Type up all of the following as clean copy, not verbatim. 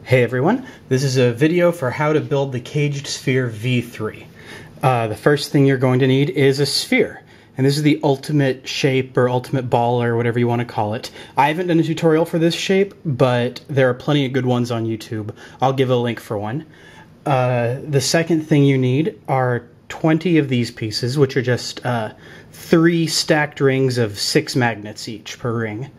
Hey everyone, this is a video for how to build the Caged Sphere V3. The first thing you're going to need is a sphere. And this is the ultimate shape or ultimate ball or whatever you want to call it. I haven't done a tutorial for this shape, but there are plenty of good ones on YouTube. I'll give a link for one. The second thing you need are 20 of these pieces, which are just 3 stacked rings of 6 magnets each per ring.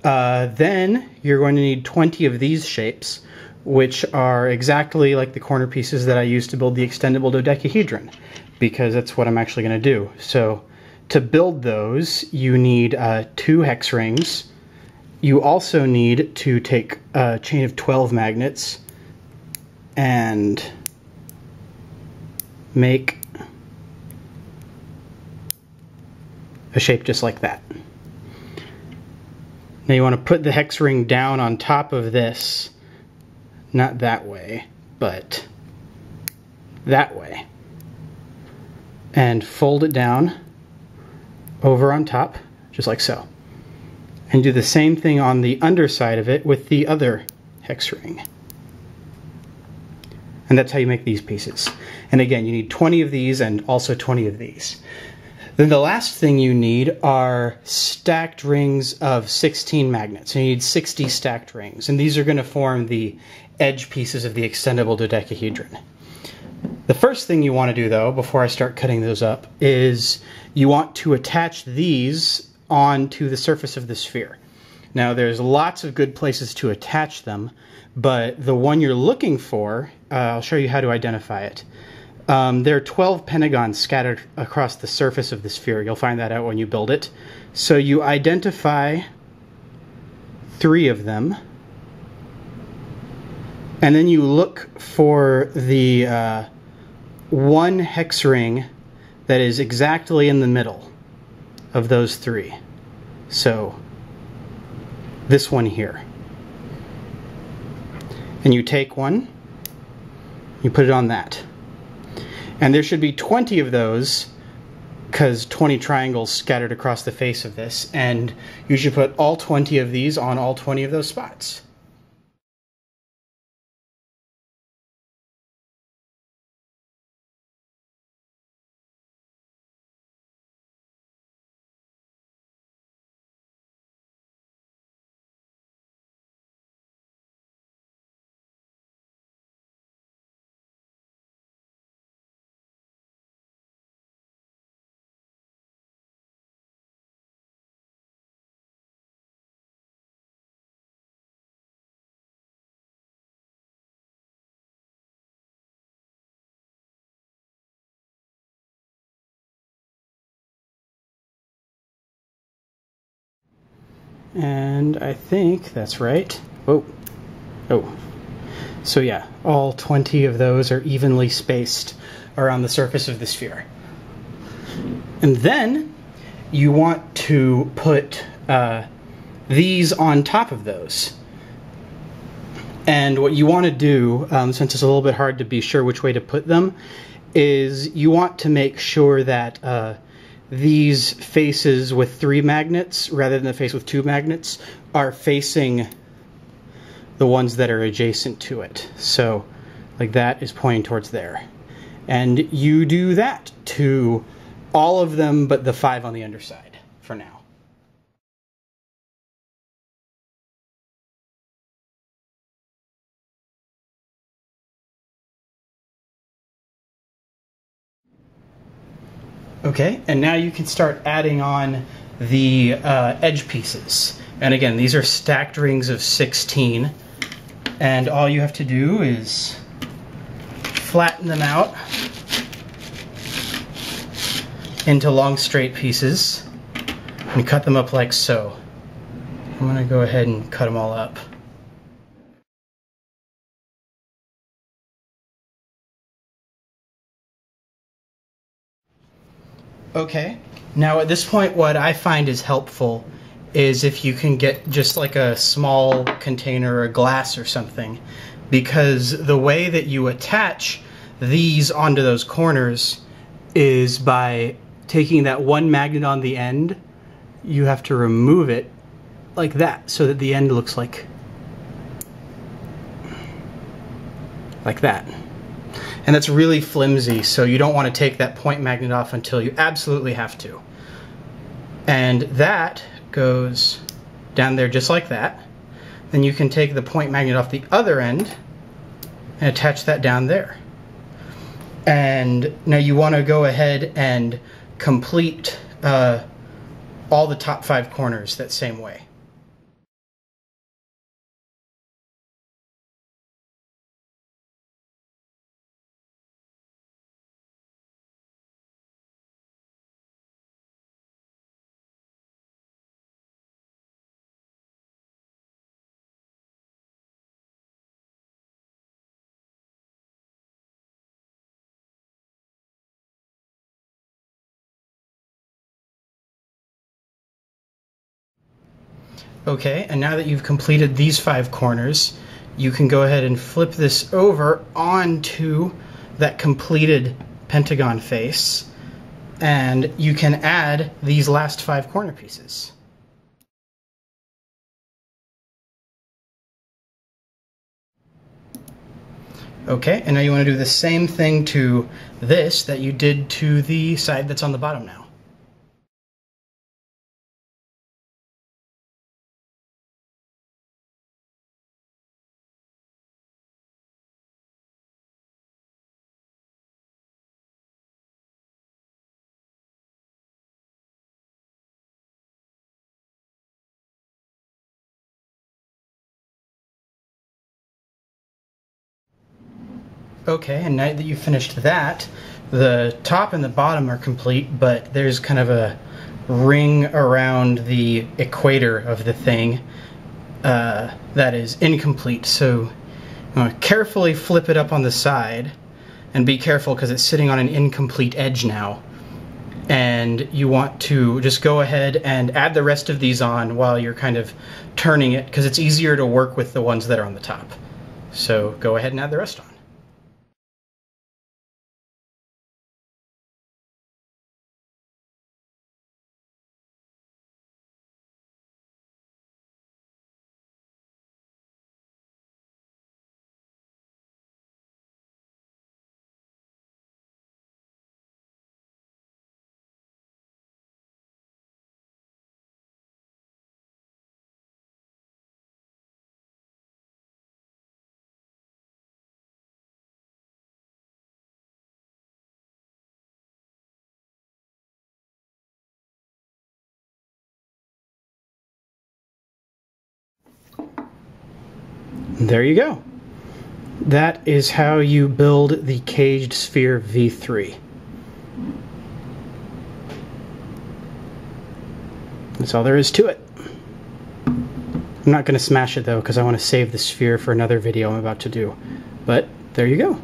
Then you're going to need 20 of these shapes, which are exactly like the corner pieces that I used to build the extendable dodecahedron, because that's what I'm actually going to do. So to build those, you need 2 hex rings. You also need to take a chain of 12 magnets and make a shape just like that. Now you want to put the hex ring down on top of this, not that way, but that way, and fold it down over on top, just like so. And do the same thing on the underside of it with the other hex ring. And that's how you make these pieces. And again, you need 20 of these and also 20 of these. Then the last thing you need are stacked rings of 16 magnets. You need 60 stacked rings, and these are going to form the edge pieces of the extendable dodecahedron. The first thing you want to do, though, before I start cutting those up, is you want to attach these onto the surface of the sphere. Now, there's lots of good places to attach them, but the one you're looking for, I'll show you how to identify it. There are 12 pentagons scattered across the surface of the sphere. You'll find that out when you build it. So you identify 3 of them, and then you look for the one hex ring that is exactly in the middle of those 3. So this one here. And you take one, you put it on that. And there should be 20 of those, because 20 triangles scattered across the face of this, and you should put all 20 of these on all 20 of those spots. And I think that's right. Oh. So yeah, all 20 of those are evenly spaced around the surface of the sphere. And then you want to put these on top of those. And what you want to do, since it's a little bit hard to be sure which way to put them, is you want to make sure that these faces with 3 magnets, rather than the face with 2 magnets, are facing the ones that are adjacent to it. So, like that is pointing towards there. And you do that to all of them but the 5 on the underside, for now. Okay, and now you can start adding on the edge pieces. And again, these are stacked rings of 16. And all you have to do is flatten them out into long straight pieces and cut them up like so. I'm going to go ahead and cut them all up. Okay, now at this point what I find is helpful is if you can get just like a small container or glass or something, because the way that you attach these onto those corners is by taking that one magnet on the end, you have to remove it like that so that the end looks like like that. And that's really flimsy, so you don't want to take that point magnet off until you absolutely have to. And that goes down there just like that. Then you can take the point magnet off the other end and attach that down there. And now you want to go ahead and complete all the top 5 corners that same way. Okay, and now that you've completed these 5 corners, you can go ahead and flip this over onto that completed pentagon face, and you can add these last 5 corner pieces. Okay, and now you want to do the same thing to this that you did to the side that's on the bottom now. Okay, and now that you've finished that, the top and the bottom are complete, but there's kind of a ring around the equator of the thing that is incomplete. So you want to carefully flip it up on the side, and be careful because it's sitting on an incomplete edge now. And you want to just go ahead and add the rest of these on while you're kind of turning it, because it's easier to work with the ones that are on the top. So go ahead and add the rest on. There you go. That is how you build the caged sphere V3. That's all there is to it. I'm not going to smash it though, because I want to save the sphere for another video I'm about to do. But there you go.